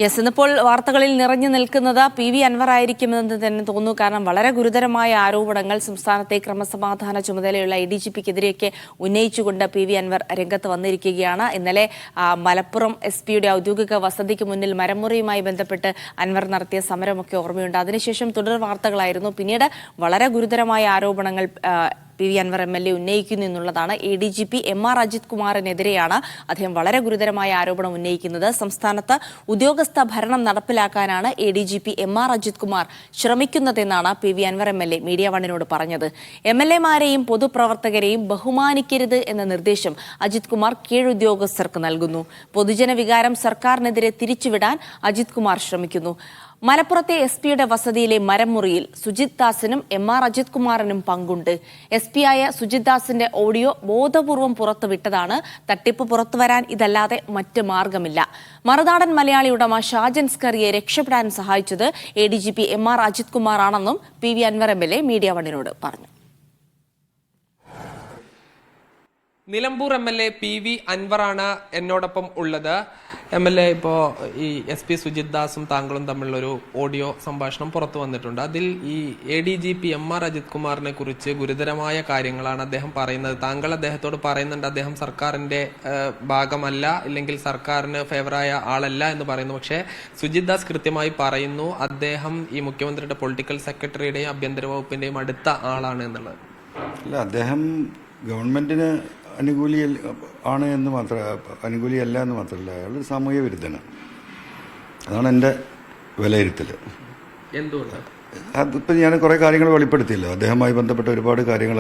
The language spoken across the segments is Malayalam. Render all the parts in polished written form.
യെസ്, ഇന്നിപ്പോൾ വാർത്തകളിൽ നിറഞ്ഞു നിൽക്കുന്നത് PV അൻവർ ആയിരിക്കുമെന്ന് തന്നെ തോന്നുന്നു. കാരണം വളരെ ഗുരുതരമായ ആരോപണങ്ങൾ സംസ്ഥാനത്തെ ക്രമസമാധാന ചുമതലയുള്ള ADGPക്കെതിരെയൊക്കെ ഉന്നയിച്ചുകൊണ്ട് PV അൻവർ രംഗത്ത് വന്നിരിക്കുകയാണ്. ഇന്നലെ മലപ്പുറം SP-യുടെ ഔദ്യോഗിക വസതിക്ക് മുന്നിൽ മരമുറിയുമായി ബന്ധപ്പെട്ട് അൻവർ നടത്തിയ സമരമൊക്കെ ഓർമ്മയുണ്ട്. അതിനുശേഷം തുടർ വാർത്തകളായിരുന്നു. പിന്നീട് വളരെ ഗുരുതരമായ ആരോപണങ്ങൾ PV അൻവർ MLA ഉന്നയിക്കുന്നു എന്നുള്ളതാണ്. ADGP MR അജിത് കുമാറിനെതിരെയാണ് അദ്ദേഹം വളരെ ഗുരുതരമായ ആരോപണം ഉന്നയിക്കുന്നത്. സംസ്ഥാനത്ത് ഉദ്യോഗസ്ഥ ഭരണം നടപ്പിലാക്കാനാണ് ADGP MR അജിത് കുമാർ ശ്രമിക്കുന്നതെന്നാണ് PV അൻവർ MLA മീഡിയ വണ്ണിനോട് പറഞ്ഞത്. MLA-മാരെയും പൊതുപ്രവർത്തകരെയും ബഹുമാനിക്കരുത് എന്ന നിർദ്ദേശം അജിത് കുമാർ കീഴുദ്യോഗസ്ഥർക്ക് നൽകുന്നു. പൊതുജന വികാരം സർക്കാരിനെതിരെ തിരിച്ചുവിടാൻ അജിത് കുമാർ ശ്രമിക്കുന്നു. മലപ്പുറത്തെ SP-യുടെ വസതിയിലെ മരമുറിയിൽ സുജിത് ദാസിനും MR അജിത് കുമാറിനും പങ്കുണ്ട്. SP-ആയ സുജിത് ദാസിന്റെ ഓഡിയോ ബോധപൂർവം പുറത്തുവിട്ടതാണ്. തട്ടിപ്പ് പുറത്തുവരാൻ ഇതല്ലാതെ മറ്റ് മാർഗമില്ല. മറുനാടൻ മലയാളി ഉടമ ഷാജൻ സ്കറിയെ രക്ഷപ്പെടാൻ സഹായിച്ചത് ADGP MR അജിത് കുമാർ ആണെന്നും PV അൻവർ MLA മീഡിയ വണ്ണിനോട് പറഞ്ഞു. നിലമ്പൂർ MLA PV അൻവറാണ് എന്നോടൊപ്പം ഉള്ളത്. MLA, ഇപ്പോൾ ഈ SP സുജിത് ദാസും താങ്കളും തമ്മിലുള്ളൊരു ഓഡിയോ സംഭാഷണം പുറത്തു വന്നിട്ടുണ്ട്. അതിൽ ഈ ADGP MR അജിത് കുമാറിനെ കുറിച്ച് ഗുരുതരമായ കാര്യങ്ങളാണ് അദ്ദേഹം പറയുന്നത്. താങ്കൾ അദ്ദേഹത്തോട് പറയുന്നുണ്ട് അദ്ദേഹം സർക്കാരിന്റെ ഭാഗമല്ല, ഇല്ലെങ്കിൽ സർക്കാരിന് ഫേവറായ ആളല്ല എന്ന് പറയുന്നു. പക്ഷേ സുജിത് ദാസ് കൃത്യമായി പറയുന്നു അദ്ദേഹം ഈ മുഖ്യമന്ത്രിയുടെ പൊളിറ്റിക്കൽ സെക്രട്ടറിയുടെയും ആഭ്യന്തര വകുപ്പിന്റെയും അടുത്ത ആളാണ് എന്നുള്ളത്. അല്ല, അദ്ദേഹം ഗവൺമെന്റിന് അനുകൂലിയല്ല എന്ന് മാത്രമല്ല, അയാൾ സാമൂഹ്യ വിരുദ്ധനാണ്. അതാണ് എൻ്റെ വിലയിരുത്തൽ. എന്തുകൊണ്ടാണ്? അതിപ്പോൾ ഞാൻ കുറേ കാര്യങ്ങൾ വെളിപ്പെടുത്തിയല്ലോ. അദ്ദേഹവുമായി ബന്ധപ്പെട്ട ഒരുപാട് കാര്യങ്ങൾ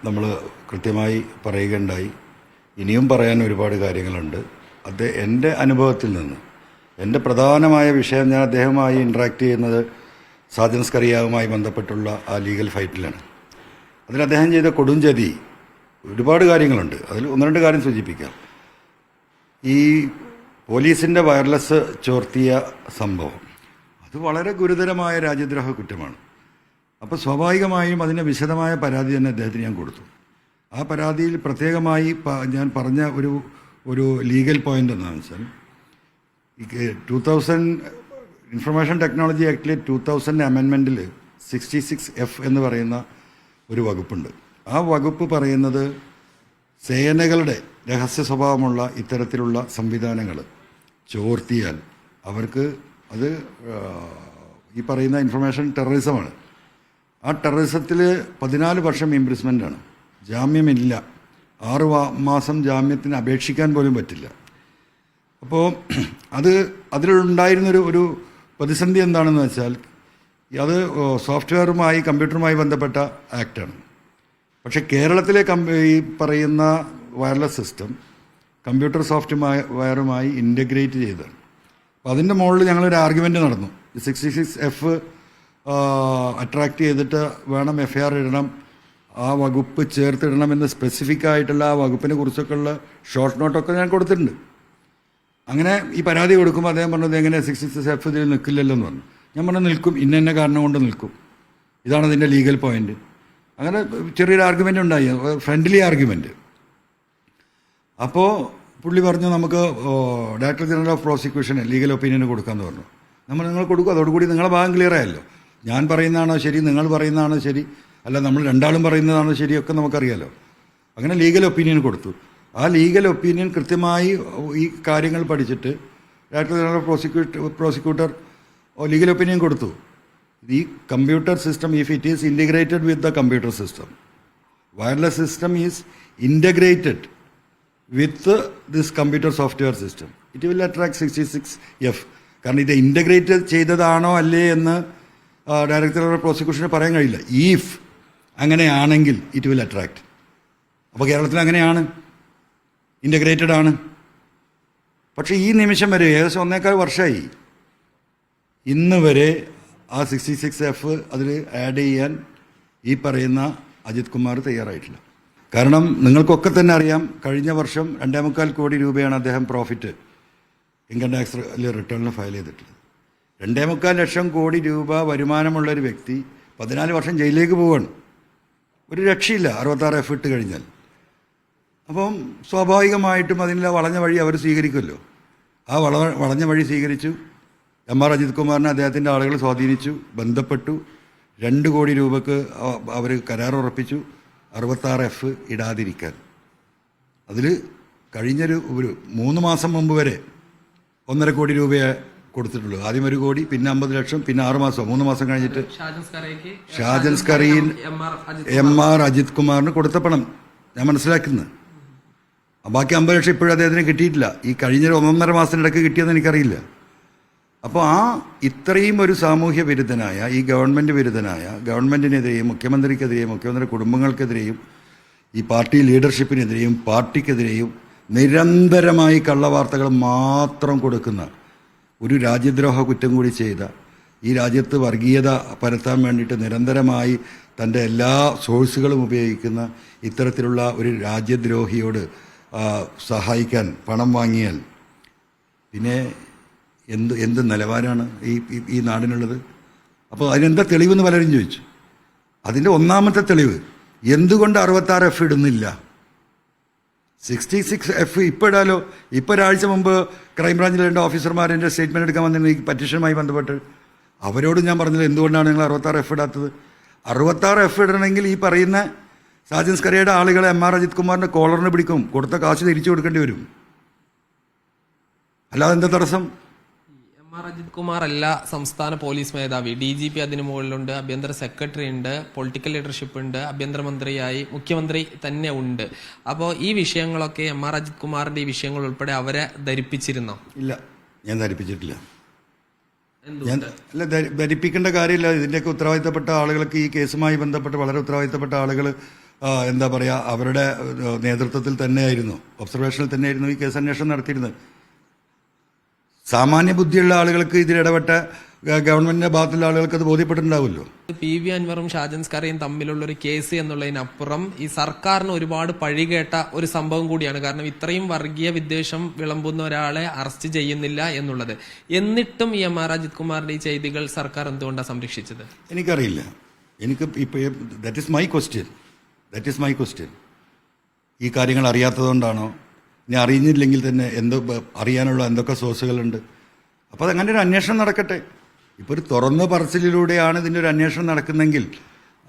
നമ്മൾ കൃത്യമായി പറയുകയുണ്ടായി. ഇനിയും പറയാൻ ഒരുപാട് കാര്യങ്ങളുണ്ട്. എൻ്റെ അനുഭവത്തിൽ നിന്ന് എൻ്റെ പ്രധാനമായ വിഷയം, ഞാൻ അദ്ദേഹവുമായി ഇൻട്രാക്ട് ചെയ്യുന്നത് ഷാജൻ സ്കറിയുമായി ബന്ധപ്പെട്ടുള്ള ആ ലീഗൽ ഫൈറ്റിലാണ്. അതിൽ അദ്ദേഹം ചെയ്ത കൊടുംചതി ഒരുപാട് കാര്യങ്ങളുണ്ട്. അതിൽ ഒന്ന് രണ്ട് കാര്യം സൂചിപ്പിക്കാം. ഈ പോലീസിൻ്റെ വയർലെസ് ചോർത്തിയ സംഭവം അത് വളരെ ഗുരുതരമായ രാജ്യദ്രോഹ കുറ്റമാണ്. അപ്പോൾ സ്വാഭാവികമായും അതിന് വിശദമായ പരാതി തന്നെ അദ്ദേഹത്തിന് ഞാൻ കൊടുത്തു. ആ പരാതിയിൽ പ്രത്യേകമായി ഞാൻ പറഞ്ഞ ഒരു ലീഗൽ പോയിന്റ് എന്താണെന്ന് വെച്ചാൽ, 2000 ഇൻഫർമേഷൻ ടെക്നോളജി ആക്ടിലെ 2000 അമെൻമെൻറ്റിൽ 66F എന്ന് പറയുന്ന ഒരു വകുപ്പുണ്ട്. ആ വകുപ്പ് പറയുന്നത് സേനകളുടെ രഹസ്യ സ്വഭാവമുള്ള ഇത്തരത്തിലുള്ള സംവിധാനങ്ങൾ ചോർത്തിയാൽ അവർക്ക് അത് ഈ പറയുന്ന ഇൻഫർമേഷൻ ടെററിസമാണ്. ആ ടെററിസത്തിൽ 14 വർഷം ഇംപ്രിസ്മെൻ്റാണ്, ജാമ്യമില്ല, 6 മാസം ജാമ്യത്തിന് അപേക്ഷിക്കാൻ പോലും പറ്റില്ല. അപ്പോൾ അതിലുണ്ടായിരുന്നൊരു പ്രതിസന്ധി എന്താണെന്ന് വെച്ചാൽ, അത് സോഫ്റ്റ്വെയറുമായി കമ്പ്യൂട്ടറുമായി ബന്ധപ്പെട്ട ആക്റ്റാണ്. പക്ഷേ കേരളത്തിലെ ഈ പറയുന്ന വയർലെസ് സിസ്റ്റം കമ്പ്യൂട്ടർ സോഫ്റ്റ്വെയറുമായി ഇൻ്റഗ്രേറ്റ് ചെയ്തതാണ്. അപ്പോൾ അതിൻ്റെ മുകളിൽ ഞങ്ങളൊരു ആർഗ്യുമെൻ്റ് നടന്നു. 66F അട്രാക്ട് ചെയ്തിട്ട് വേണം FIR ഇടണം, ആ വകുപ്പ് ചേർത്തിടണമെന്ന് സ്പെസിഫിക് ആയിട്ടുള്ള ആ വകുപ്പിനെ കുറിച്ചൊക്കെയുള്ള ഷോർട്ട് നോട്ടൊക്കെ ഞാൻ കൊടുത്തിട്ടുണ്ട്. അങ്ങനെ ഈ പരാതി കൊടുക്കുമ്പോൾ അദ്ദേഹം പറഞ്ഞത് എങ്ങനെ 66F ഇതിൽ നിൽക്കില്ലല്ലോ എന്ന് പറഞ്ഞു. ഞാൻ പറഞ്ഞു നിൽക്കും, ഇന്ന കാരണം കൊണ്ട് നിൽക്കും, ഇതാണ് അതിൻ്റെ ലീഗൽ പോയിന്റ്. അങ്ങനെ ചെറിയൊരു ആർഗ്യുമെൻ്റ് ഉണ്ടായി, ഫ്രണ്ട്ലി ആർഗ്യുമെൻ്റ്. അപ്പോൾ പുള്ളി പറഞ്ഞു നമുക്ക് ഡയറക്ടർ ജനറൽ ഓഫ് പ്രോസിക്യൂഷന് ലീഗൽ ഒപ്പീനിയൻ കൊടുക്കാമെന്ന് പറഞ്ഞു. നിങ്ങൾ കൊടുക്കും, അതോടുകൂടി നിങ്ങളുടെ ഭാഗം ക്ലിയർ ആയല്ലോ. ഞാൻ പറയുന്നതാണോ ശരി, നിങ്ങൾ പറയുന്നതാണോ ശരി, അല്ല നമ്മൾ രണ്ടാളും പറയുന്നതാണോ ശരിയൊക്കെ നമുക്കറിയാലോ. അങ്ങനെ ലീഗൽ ഒപ്പീനിയൻ കൊടുത്തു. ആ ലീഗൽ ഒപ്പീനിയൻ കൃത്യമായി ഈ കാര്യങ്ങൾ പഠിച്ചിട്ട് director general of prosecutor legal opinion കൊടുത്തു. The computer system, if it is integrated with the computer system, wireless system is integrated with this computer software system, it will attract 66F. കാരണം ഇത് ഇൻ്റഗ്രേറ്റ് ചെയ്തതാണോ അല്ലേ എന്ന് ഡയറക്ടർ ഓഫ് പ്രോസിക്യൂഷന് പറയാൻ കഴിയില്ല. ഈഫ് അങ്ങനെയാണെങ്കിൽ ഇറ്റ് വിൽ അട്രാക്ട്. അപ്പോൾ കേരളത്തിൽ അങ്ങനെയാണ്, ഇൻ്റഗ്രേറ്റഡ് ആണ്. പക്ഷേ ഈ നിമിഷം വരെ ഏകദേശം 1.25 വർഷമായി, ഇന്ന് വരെ ആ 66F അതിൽ ആഡ് ചെയ്യാൻ ഈ പറയുന്ന അജിത് കുമാർ തയ്യാറായിട്ടില്ല. കാരണം നിങ്ങൾക്കൊക്കെ തന്നെ അറിയാം, കഴിഞ്ഞ വർഷം 2.25 കോടി രൂപയാണ് അദ്ദേഹം പ്രോഫിറ്റ് ഇൻകം ടാക്സിൽ റിട്ടേണിൽ ഫയൽ ചെയ്തിട്ടുള്ളത്. 2.25 ലക്ഷം കോടി രൂപ വരുമാനമുള്ളൊരു വ്യക്തി 14 വർഷം ജയിലിലേക്ക് പോവുകയാണ്. ഒരു രക്ഷയില്ല 66F ഇട്ട് കഴിഞ്ഞാൽ. അപ്പം സ്വാഭാവികമായിട്ടും അതിനുള്ള വളഞ്ഞ വഴി അവർ സ്വീകരിക്കുമല്ലോ. ആ വളഞ്ഞ വഴി സ്വീകരിച്ചു. എം ആർ അജിത് കുമാറിനെ അദ്ദേഹത്തിൻ്റെ ആളുകൾ സ്വാധീനിച്ചു, ബന്ധപ്പെട്ടു. 2 കോടി രൂപക്ക് അവർ കരാർ ഉറപ്പിച്ചു 66F ഇടാതിരിക്കാൻ. അതിൽ കഴിഞ്ഞൊരു 3 മാസം മുമ്പ് വരെ 1.5 കോടി രൂപയെ കൊടുത്തിട്ടുള്ളൂ. ആദ്യം 1 കോടി, പിന്നെ 50 ലക്ഷം, പിന്നെ 6 മാസം 3 മാസം കഴിഞ്ഞിട്ട് ഷാജൻ സ്കറിയിൽ എം ആർ അജിത് കുമാറിന് കൊടുത്ത പണം ഞാൻ മനസ്സിലാക്കുന്നത്. ബാക്കി 50 ലക്ഷം ഇപ്പോഴും അദ്ദേഹത്തിന് കിട്ടിയിട്ടില്ല. ഈ കഴിഞ്ഞൊരു 1.5 മാസത്തിനിടയ്ക്ക് കിട്ടിയെന്ന് എനിക്കറിയില്ല. അപ്പോൾ ഇത്രയും ഒരു സാമൂഹ്യ വിരുദ്ധനായ, ഈ ഗവൺമെൻറ് വിരുദ്ധനായ, ഗവൺമെൻറ്റിനെതിരെയും മുഖ്യമന്ത്രിക്കെതിരെയും മുഖ്യമന്ത്രി കുടുംബങ്ങൾക്കെതിരെയും ഈ പാർട്ടി ലീഡർഷിപ്പിനെതിരെയും പാർട്ടിക്കെതിരെയും നിരന്തരമായി കള്ളവാർത്തകൾ മാത്രം കൊടുക്കുന്ന, ഒരു രാജ്യദ്രോഹ കുറ്റം കൂടി ചെയ്ത, ഈ രാജ്യത്ത് വർഗീയത പരത്താൻ വേണ്ടിയിട്ട് നിരന്തരമായി തൻ്റെ എല്ലാ സോഴ്സുകളും ഉപയോഗിക്കുന്ന ഇത്തരത്തിലുള്ള ഒരു രാജ്യദ്രോഹിയോട് സഹായിക്കാൻ പണം വാങ്ങിയാൽ പിന്നെ എന്ത് നിലവാരമാണ് ഈ നാടിനുള്ളത്? അപ്പോൾ അതിനെന്താ തെളിവെന്ന് പലരും ചോദിച്ചു. അതിൻ്റെ ഒന്നാമത്തെ തെളിവ്, എന്തുകൊണ്ട് 66F ഇടുന്നില്ല? 66F ഇപ്പോൾ ഇടാലോ. ഇപ്പോൾ ഒരാഴ്ച മുമ്പ് ക്രൈംബ്രാഞ്ചിലെ 2 ഓഫീസർമാർ എൻ്റെ സ്റ്റേറ്റ്മെൻറ്റ് എടുക്കാൻ വന്നിരുന്നു ഈ പെറ്റീഷനുമായി ബന്ധപ്പെട്ട്. അവരോട് ഞാൻ പറഞ്ഞില്ല എന്തുകൊണ്ടാണ് നിങ്ങൾ 66F ഇടാത്തത്. 66F ഇടണമെങ്കിൽ ഈ പറയുന്ന സാജൻ സ്കറിയയുടെ ആളുകളെ എം ആർ അജിത് കുമാറിൻ്റെ കോളറിന് പിടിക്കും, കൊടുത്ത കാശ് തിരിച്ചു കൊടുക്കേണ്ടി വരും. അല്ലാതെ എന്താ തടസ്സം? എം ആർ അജിത് കുമാർ അല്ല സംസ്ഥാന പോലീസ് മേധാവി, DGP അതിന് മുകളിലുണ്ട്, ആഭ്യന്തര സെക്രട്ടറി ഉണ്ട്, പൊളിറ്റിക്കൽ ലീഡർഷിപ്പ് ഉണ്ട്, ആഭ്യന്തരമന്ത്രിയായി മുഖ്യമന്ത്രി തന്നെ ഉണ്ട്. അപ്പോൾ ഈ വിഷയങ്ങളൊക്കെ എം ആർ അജിത് കുമാറിന്റെ ഈ വിഷയങ്ങൾ ഉൾപ്പെടെ അവരെ ധരിപ്പിച്ചിരുന്നോ? ഇല്ല, ഞാൻ ധരിപ്പിച്ചിട്ടില്ല. ധരിപ്പിക്കേണ്ട കാര്യമില്ല. ഇതിൻ്റെയൊക്കെ ഉത്തരവാദിത്തപ്പെട്ട ആളുകൾക്ക്, ഈ കേസുമായി ബന്ധപ്പെട്ട് വളരെ ഉത്തരവാദിത്തപ്പെട്ട ആളുകൾ എന്താ പറയുക, അവരുടെ നേതൃത്വത്തിൽ തന്നെയായിരുന്നു, ഒബ്സർവേഷനിൽ തന്നെയായിരുന്നു ഈ കേസ് അന്വേഷണം നടത്തിയിരുന്നത്. സാമാന്യ ബുദ്ധിയുള്ള ആളുകൾക്ക് ഇതിലിടപെട്ട ഗവൺമെന്റിന്റെ ഭാഗത്തുള്ള ആളുകൾക്ക് അത് ബോധ്യപ്പെട്ടിട്ടുണ്ടാവുമല്ലോ. PV അൻവറും ഷാജൻ സ്കറിയും തമ്മിലുള്ള ഒരു കേസ് എന്നുള്ളതിനപ്പുറം ഈ സർക്കാരിന് ഒരുപാട് പഴികേട്ട ഒരു സംഭവം കൂടിയാണ്. കാരണം ഇത്രയും വർഗീയ വിദ്വേഷം വിളമ്പുന്ന ഒരാളെ അറസ്റ്റ് ചെയ്യുന്നില്ല എന്നുള്ളത്. എന്നിട്ടും ഈ എം ആർ അജിത് കുമാറിന്റെ ഈ ചെയ്തികൾ സർക്കാർ എന്തുകൊണ്ടാണ് സംരക്ഷിച്ചത്? എനിക്കറിയില്ല. എനിക്ക് ഇപ്പോൾ ദാറ്റ് ഈസ് മൈ ക്വസ്റ്റ്യൻ. ഈ കാര്യങ്ങൾ അറിയാത്തതുകൊണ്ടാണോ, ഇനി അറിയുന്നില്ലെങ്കിൽ തന്നെ അറിയാനുള്ള എന്തൊക്കെ സോഴ്സുകളുണ്ട്? അപ്പോൾ അതങ്ങനെ ഒരു അന്വേഷണം നടക്കട്ടെ. ഇപ്പോൾ ഒരു തുറന്ന പറച്ചിലൂടെയാണ് ഇതിൻ്റെ ഒരു അന്വേഷണം നടക്കുന്നെങ്കിൽ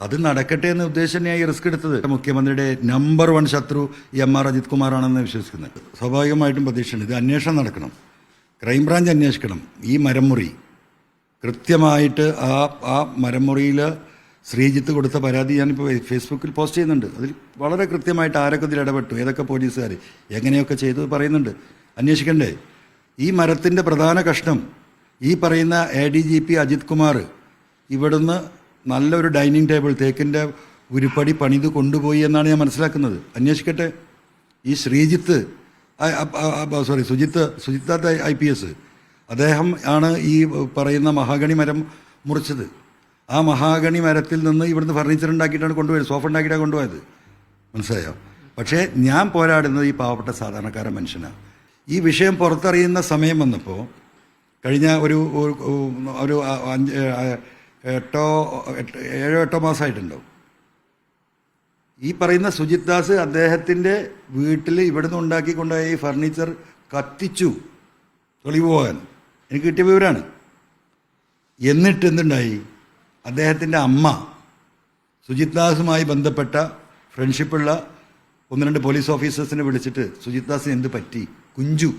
അത് നടക്കട്ടെ എന്ന ഉദ്ദേശം ഞാൻ ഈ റിസ്ക് എടുത്തത്. മുഖ്യമന്ത്രിയുടെ നമ്പർ 1 ശത്രു എം ആർ അജിത് കുമാറാണെന്ന് വിശ്വസിക്കുന്നത്. സ്വാഭാവികമായിട്ടും പ്രതീക്ഷയുണ്ട് ഇത് അന്വേഷണം നടക്കണം, ക്രൈംബ്രാഞ്ച് അന്വേഷിക്കണം. ഈ മരമുറി കൃത്യമായിട്ട് ആ മരമുറിയിൽ ശ്രീജിത്ത് കൊടുത്ത പരാതി ഞാനിപ്പോൾ ഫേസ്ബുക്കിൽ പോസ്റ്റ് ചെയ്യുന്നുണ്ട്. അതിൽ വളരെ കൃത്യമായിട്ട് ആരൊക്കെ ഇതിൽ ഇടപെട്ടു, ഏതൊക്കെ പോലീസുകാർ എങ്ങനെയൊക്കെ ചെയ്തു പറയുന്നുണ്ട്. അന്വേഷിക്കണ്ടേ? ഈ മരത്തിൻ്റെ പ്രധാന കഷ്ണം ഈ പറയുന്ന ADGP അജിത് കുമാർ ഇവിടുന്ന് നല്ലൊരു ഡൈനിങ് ടേബിൾ തേക്കിൻ്റെ ഉരുപ്പടി പണിത് കൊണ്ടുപോയി എന്നാണ് ഞാൻ മനസ്സിലാക്കുന്നത്. അന്വേഷിക്കട്ടെ. ഈ സുജിത്ത് IPS അദ്ദേഹം ആണ് ഈ പറയുന്ന മഹാഗണി മരം മുറിച്ചത്. ആ മഹാഗണി മരത്തിൽ നിന്ന് ഇവിടുന്ന് ഫർണിച്ചർ ഉണ്ടാക്കിയിട്ടാണ് കൊണ്ടുപോയത്, സോഫ ഉണ്ടാക്കിയിട്ടാണ് കൊണ്ടുപോയത്. മനസ്സിലായോ? പക്ഷേ ഞാൻ പോരാടുന്നത് ഈ പാവപ്പെട്ട സാധാരണക്കാരൻ മനുഷ്യനാണ്. ഈ വിഷയം പുറത്തറിയുന്ന സമയം വന്നപ്പോൾ കഴിഞ്ഞ ഒരു 7-8 മാസമായിട്ടുണ്ടാവും. ഈ പറയുന്ന സുജിത് ദാസ് അദ്ദേഹത്തിൻ്റെ വീട്ടിൽ ഇവിടുന്ന് ഉണ്ടാക്കിക്കൊണ്ടുപോയ ഈ ഫർണിച്ചർ കത്തിച്ചു തെളിവ് പോകാൻ എനിക്ക് കിട്ടിയ വിവരമാണ്. എന്നിട്ട് എന്തുണ്ടായി? അദ്ദേഹത്തിൻ്റെ അമ്മ സുജിത് ദാസുമായി ബന്ധപ്പെട്ട ഫ്രണ്ട്ഷിപ്പുള്ള 1-2 പോലീസ് ഓഫീസേഴ്സിനെ വിളിച്ചിട്ട് സുജിത് ദാസിന് എന്ത് പറ്റി, കുഞ്ചു,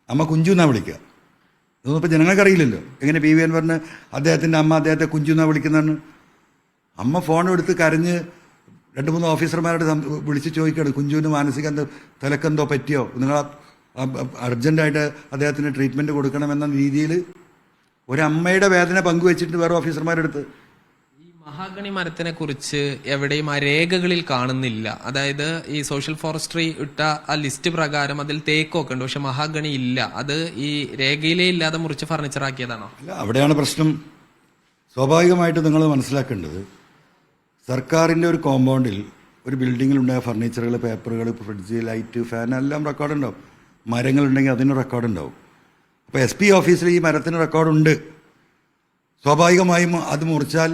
അമ്മ കുഞ്ചു എന്നാണ് വിളിക്കുക. ഇതൊന്നും ഇപ്പോൾ ജനങ്ങൾക്കറിയില്ലല്ലോ എങ്ങനെ PV അൻവറിന് അദ്ദേഹത്തിൻ്റെ അമ്മ അദ്ദേഹത്തെ കുഞ്ചു എന്നാണ് വിളിക്കുന്നതെന്ന്. അമ്മ ഫോൺ എടുത്ത് കരഞ്ഞ് 2-3 ഓഫീസർമാരോട് വിളിച്ച് ചോദിക്കുകയാണ്, കുഞ്ചുവിന് മാനസിക തലക്കെന്തോ പറ്റിയോ, നിങ്ങൾ അർജൻറ്റായിട്ട് അദ്ദേഹത്തിന് ട്രീറ്റ്മെൻറ്റ് കൊടുക്കണമെന്ന രീതിയിൽ ഒരമ്മയുടെ വേദന പങ്കുവെച്ചിട്ട് വേറെ ഓഫീസർമാരെടുത്ത്. ഈ മഹാഗണി മരത്തിനെ കുറിച്ച് എവിടെയും ആ രേഖകളിൽ കാണുന്നില്ല. അതായത് ഈ സോഷ്യൽ ഫോറസ്ട്രി ഇട്ട ആ ലിസ്റ്റ് പ്രകാരം അതിൽ തേക്കൊക്കെ ഉണ്ട്, പക്ഷെ മഹാഗണി ഇല്ല. അത് ഈ രേഖയിലേ ഇല്ലാതെ മുറിച്ച് ഫർണിച്ചർ ആക്കിയതാണോ? അല്ല, അവിടെയാണ് പ്രശ്നം. സ്വാഭാവികമായിട്ട് നിങ്ങൾ മനസ്സിലാക്കേണ്ടത്, സർക്കാരിൻ്റെ ഒരു കോമ്പൗണ്ടിൽ ഒരു ബിൽഡിങ്ങിലുണ്ടായ ഫർണിച്ചറുകൾ, പേപ്പറുകൾ, ഫ്രിഡ്ജ്, ലൈറ്റ്, ഫാൻ എല്ലാം റെക്കോർഡുണ്ടാവും. മരങ്ങളുണ്ടെങ്കിൽ അതിന് റെക്കോർഡുണ്ടാവും. അപ്പോൾ SP ഓഫീസിൽ ഈ മരത്തിന് റെക്കോർഡുണ്ട്. സ്വാഭാവികമായും അത് മുറിച്ചാൽ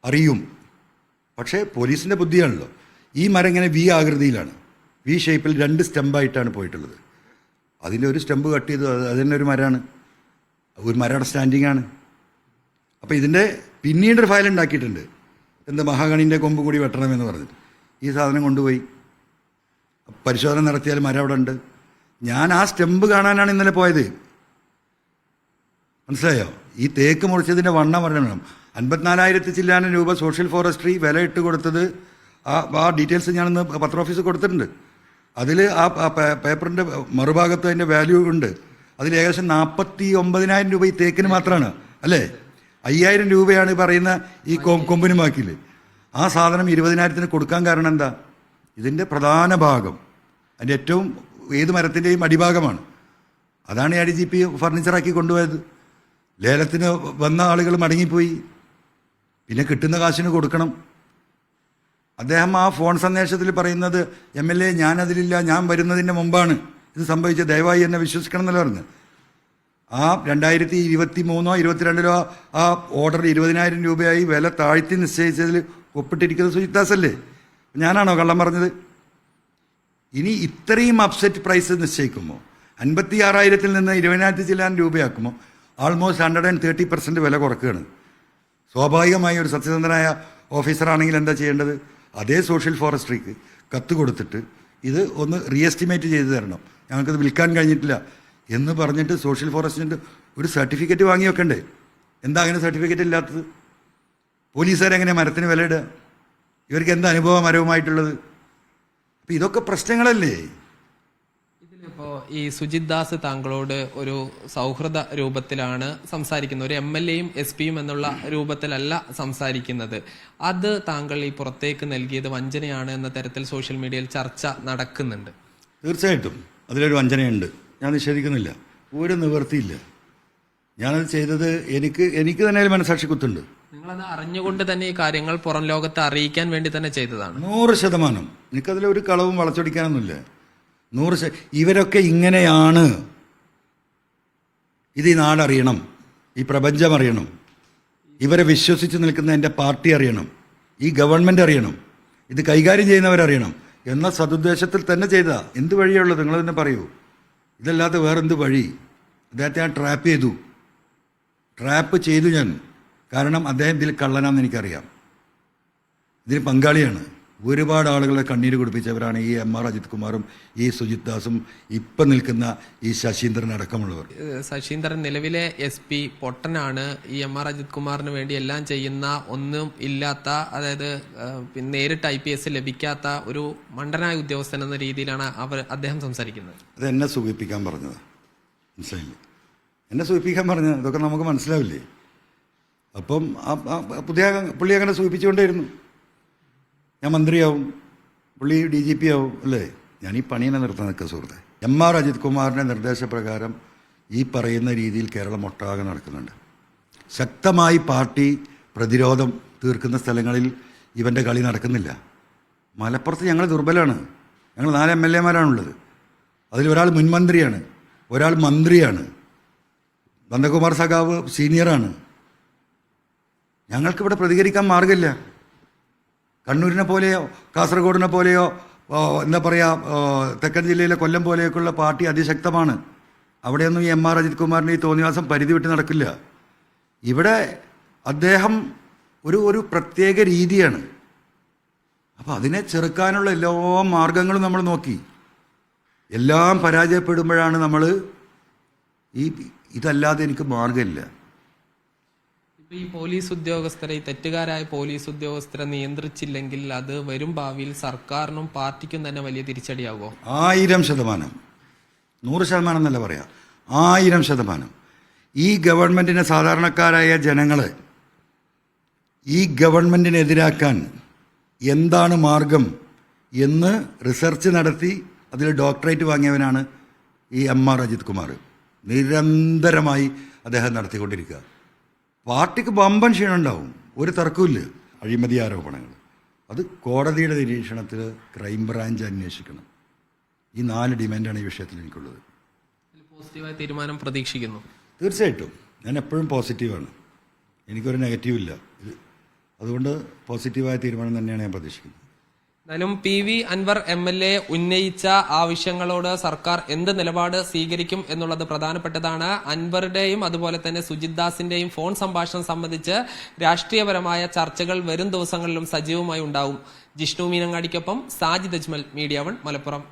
അറിയും. പക്ഷേ പോലീസിൻ്റെ ബുദ്ധിയാണല്ലോ. ഈ മരം ഇങ്ങനെ V ആകൃതിയിലാണ്, V ഷേപ്പിൽ 2 സ്റ്റെമ്പായിട്ടാണ് പോയിട്ടുള്ളത്. അതിൻ്റെ ഒരു സ്റ്റെമ്പ് കട്ട് ചെയ്ത് അത് തന്നെ ഒരു മരമാണ്. ഒരു മരയുടെ സ്റ്റാൻഡിങ് ആണ്. അപ്പോൾ ഇതിൻ്റെ പിന്നീടൊരു ഫയൽ ഉണ്ടാക്കിയിട്ടുണ്ട്, എന്താ മഹാഗണിൻ്റെ കൊമ്പ് കൂടി വെട്ടണമെന്ന് പറഞ്ഞിട്ട്. ഈ സാധനം കൊണ്ടുപോയി പരിശോധന നടത്തിയാൽ മരം അവിടെ ഉണ്ട്. ഞാൻ ആ സ്റ്റെമ്പ് കാണാനാണ് ഇന്നലെ പോയത്. മനസ്സിലായോ? ഈ തേക്ക് മുറിച്ചതിൻ്റെ വണ്ണം പറയണം. 54,000 ചില്ലാനം രൂപ സോഷ്യൽ ഫോറസ്ട്രി വില ഇട്ട് കൊടുത്തത് ആ ഡീറ്റെയിൽസ് ഞാനിന്ന് പത്ര ഓഫീസിൽ കൊടുത്തിട്ടുണ്ട്. അതിൽ ആ പേപ്പറിൻ്റെ മറുഭാഗത്ത് അതിൻ്റെ വാല്യൂ ഉണ്ട്. അതിൽ ഏകദേശം 49,000 രൂപ ഈ തേക്കിന് മാത്രമാണ്, അല്ലേ? 5,000 രൂപയാണ് പറയുന്ന ഈ കൊമ്പിന് ബാക്കിയിൽ. ആ സാധനം 20,000-ന് കൊടുക്കാൻ കാരണം എന്താ? ഇതിൻ്റെ പ്രധാന ഭാഗം അതിൻ്റെ ഏറ്റവും ഏത് മരത്തിൻ്റെയും അടിഭാഗമാണ്. അതാണ് ADGP ഫർണിച്ചറാക്കി കൊണ്ടുപോയത്. ലേലത്തിന് വന്ന ആളുകൾ മടങ്ങിപ്പോയി. പിന്നെ കിട്ടുന്ന കാശിന് കൊടുക്കണം. അദ്ദേഹം ആ ഫോൺ സന്ദേശത്തിൽ പറയുന്നത് MLA ഞാനതിലില്ല, ഞാൻ വരുന്നതിൻ്റെ മുമ്പാണ് ഇത് സംഭവിച്ചത്, ദയവായി എന്നെ വിശ്വസിക്കണം എന്നല്ല പറഞ്ഞത്. ആ 2023-ഓ 2022-ലോ ആ ഓർഡർ 20,000 രൂപയായി വില താഴ്ത്തി നിശ്ചയിച്ചതിൽ ഒപ്പിട്ടിരിക്കുന്നത് സുജിത് ദാസ് അല്ലേ? ഞാനാണോ കള്ളം പറഞ്ഞത്? ഇനി ഇത്രയും അപ്സെറ്റ് പ്രൈസ് നിശ്ചയിക്കുമ്പോൾ 56,000-ൽ നിന്ന് 20,000 ചില്ലാൻ രൂപയാക്കുമ്പോൾ ആൾമോസ്റ്റ് 130% വില കുറക്കുകയാണ്. സ്വാഭാവികമായി ഒരു സത്യസന്ധനായ ഓഫീസറാണെങ്കിൽ എന്താ ചെയ്യേണ്ടത്? അതേ സോഷ്യൽ ഫോറസ്ട്രിക്ക് കത്ത് കൊടുത്തിട്ട് ഇത് ഒന്ന് റീഎസ്റ്റിമേറ്റ് ചെയ്ത് തരണം, ഞങ്ങൾക്കത് വിൽക്കാൻ കഴിഞ്ഞിട്ടില്ല എന്ന് പറഞ്ഞിട്ട് സോഷ്യൽ ഫോറസ്റ്റിൻ്റെ ഒരു സർട്ടിഫിക്കറ്റ് വാങ്ങി വെക്കണ്ടേ? എന്താ അങ്ങനെ സർട്ടിഫിക്കറ്റ് ഇല്ലാത്തത്? പോലീസുകാരെങ്ങനെ മരത്തിന് വിലയിടുക? ഇവർക്ക് എന്താ അനുഭവം മരവുമായിട്ടുള്ളത്? അപ്പം ഇതൊക്കെ പ്രശ്നങ്ങളല്ലേ? ഇതിലിപ്പോൾ ഈ സുജിത് ദാസ് താങ്കളോട് ഒരു സൗഹൃദ രൂപത്തിലാണ് സംസാരിക്കുന്നത്, ഒരു MLA-യും SP-യും എന്നുള്ള രൂപത്തിലല്ല സംസാരിക്കുന്നത്. അത് താങ്കൾ ഈ പുറത്തേക്ക് നൽകിയത് വഞ്ചനയാണ് എന്ന തരത്തിൽ സോഷ്യൽ മീഡിയയിൽ ചർച്ച നടക്കുന്നുണ്ട്. തീർച്ചയായിട്ടും അതിലൊരു വഞ്ചനയുണ്ട്, ഞാൻ നിഷേധിക്കുന്നില്ല. ഒരു നിവൃത്തിയില്ല. ഞാനത് ചെയ്തത് എനിക്ക് തന്നെ അതിൽ മനസാക്ഷി കുത്തുണ്ട്. നിങ്ങളത് അറിഞ്ഞുകൊണ്ട് തന്നെ ഈ കാര്യങ്ങൾ പുറം ലോകത്തെ അറിയിക്കാൻ വേണ്ടി തന്നെ ചെയ്തതാണ്. 100%. എനിക്കതിലൊരു കളവും വളച്ചൊടിക്കാനൊന്നുമില്ല. 100%. ഇവരൊക്കെ ഇങ്ങനെയാണ്. ഇത് ഈ നാടറിയണം, ഈ പ്രപഞ്ചം അറിയണം, ഇവരെ വിശ്വസിച്ച് നിൽക്കുന്ന എൻ്റെ പാർട്ടി അറിയണം, ഈ ഗവൺമെൻറ് അറിയണം, ഇത് കൈകാര്യം ചെയ്യുന്നവരറിയണം എന്ന സതുദ്ദേശത്തിൽ തന്നെ ചെയ്ത. എന്ത് വഴിയുള്ളത് നിങ്ങൾ തന്നെ പറയൂ? ഇതല്ലാതെ വേറെന്ത് വഴി? അദ്ദേഹത്തെ ഞാൻ ട്രാപ്പ് ചെയ്തു ഞാൻ. കാരണം അദ്ദേഹം ഇതിൽ കള്ളനാണെന്ന് എനിക്കറിയാം, ഇതിന് പങ്കാളിയാണ്. ഒരുപാട് ആളുകളെ കണ്ണീര് കുടിപ്പിച്ചവരാണ് ഈ MR അജിത് കുമാറും ഈ സുജിത് ദാസും ഇപ്പം നിൽക്കുന്ന ഈ ശശീന്ദ്രൻ അടക്കമുള്ളവർ. ശശീന്ദ്രൻ നിലവിലെ SP പൊട്ടനാണ്. ഈ MR അജിത് കുമാറിന് വേണ്ടി എല്ലാം ചെയ്യുന്ന, ഒന്നും ഇല്ലാത്ത, അതായത് നേരിട്ട് IPS ലഭിക്കാത്ത ഒരു മണ്ടനായ ഉദ്യോഗസ്ഥൻ എന്ന രീതിയിലാണ് അദ്ദേഹം സംസാരിക്കുന്നത്. അത് എന്നെ സൂചിപ്പിക്കാൻ പറഞ്ഞത്, മനസ്സിലായില്ലേ? എന്നെ സൂചിപ്പിക്കാൻ പറഞ്ഞത് ഇതൊക്കെ നമുക്ക് മനസ്സിലാവില്ലേ? അപ്പം പുള്ളി അങ്ങനെ സൂചിപ്പിച്ചുകൊണ്ടേയിരുന്നു. ഞാൻ മന്ത്രിയാവും, പുള്ളി DGP ആവും, അല്ലേ? ഞാൻ ഈ പണിയെ നിർത്താൻ നിൽക്കുക സുഹൃത്തെ. MR അജിത് കുമാറിൻ്റെ നിർദ്ദേശപ്രകാരം ഈ പറയുന്ന രീതിയിൽ കേരളം ഒട്ടാകെ നടക്കുന്നുണ്ട്. ശക്തമായി പാർട്ടി പ്രതിരോധം തീർക്കുന്ന സ്ഥലങ്ങളിൽ ഇവൻ്റെ കളി നടക്കുന്നില്ല. മലപ്പുറത്ത് ഞങ്ങൾ ദുർബലമാണ്. ഞങ്ങൾ 4 MLA-മാരാണുള്ളത്. അതിലൊരാൾ മുൻമന്ത്രിയാണ്, ഒരാൾ മന്ത്രിയാണ്, നന്ദകുമാർ സഖാവ് സീനിയറാണ്. ഞങ്ങൾക്കിവിടെ പ്രതികരിക്കാൻ മാർഗമില്ല. കണ്ണൂരിനെ പോലെയോ കാസർഗോഡിനെ പോലെയോ എന്താ പറയുക, തെക്കൻ ജില്ലയിലെ കൊല്ലം പോലെയൊക്കെയുള്ള പാർട്ടി അതിശക്തമാണ്. അവിടെയൊന്നും ഈ MR അജിത് കുമാറിൻ്റെ ഈ തോന്നിവാസം പരിധി വിട്ട് നടക്കില്ല. ഇവിടെ അദ്ദേഹം ഒരു പ്രത്യേക രീതിയാണ്. അപ്പോൾ അതിനെ ചെറുക്കാനുള്ള എല്ലാ മാർഗങ്ങളും നമ്മൾ നോക്കി. എല്ലാം പരാജയപ്പെടുമ്പോഴാണ് നമ്മൾ ഇതല്ലാതെ എനിക്ക് മാർഗമില്ല. ഈ പോലീസ് ഉദ്യോഗസ്ഥരെ, ഈ തെറ്റുകാരായ പോലീസ് ഉദ്യോഗസ്ഥരെ നിയന്ത്രിച്ചില്ലെങ്കിൽ അത് വരും ഭാവിയിൽ സർക്കാരിനും പാർട്ടിക്കും തന്നെ വലിയ തിരിച്ചടിയാകുമോ? 1000%. 100% എന്നല്ല പറയാം, 1000%. ഈ ഗവൺമെൻറ്റിനെ, സാധാരണക്കാരായ ജനങ്ങളെ ഈ ഗവൺമെൻറ്റിനെതിരാക്കാൻ എന്താണ് മാർഗം എന്ന് റിസർച്ച് നടത്തി അതിൽ ഡോക്ടറേറ്റ് വാങ്ങിയവനാണ് ഈ MR അജിത് കുമാർ. നിരന്തരമായി അദ്ദേഹം നടത്തിക്കൊണ്ടിരിക്കുക. പാർട്ടിക്ക് വമ്പൻ ക്ഷീണം ഉണ്ടാവും, ഒരു തർക്കമില്ല. അഴിമതി ആരോപണങ്ങൾ അത് കോടതിയുടെ നിരീക്ഷണത്തിൽ ക്രൈംബ്രാഞ്ച് അന്വേഷിക്കണം. ഈ 4 ഡിമാൻഡാണ് ഈ വിഷയത്തിൽ എനിക്കുള്ളത്. പോസിറ്റീവായ തീരുമാനം പ്രതീക്ഷിക്കുന്നു. തീർച്ചയായിട്ടും ഞാൻ എപ്പോഴും പോസിറ്റീവാണ്, എനിക്കൊരു നെഗറ്റീവില്ല. അതുകൊണ്ട് പോസിറ്റീവായ തീരുമാനം തന്നെയാണ് ഞാൻ പ്രതീക്ഷിക്കുന്നത്. എന്നാലും PV അൻവർ MLA ഉന്നയിച്ച ആവശ്യങ്ങളോട് സർക്കാർ എന്ത് നിലപാട് സ്വീകരിക്കും എന്നുള്ളത് പ്രധാനപ്പെട്ടതാണ്. അൻവറുടെയും അതുപോലെ തന്നെ സുജിത് ദാസിന്റെയും ഫോൺ സംഭാഷണം സംബന്ധിച്ച് രാഷ്ട്രീയപരമായ ചർച്ചകൾ വരും ദിവസങ്ങളിലും സജീവമായി ഉണ്ടാവും. ജിഷ്ണു മീനങ്ങാടിക്കൊപ്പം സാജിദ് അജ്മൽ, മീഡിയ 1 മലപ്പുറം.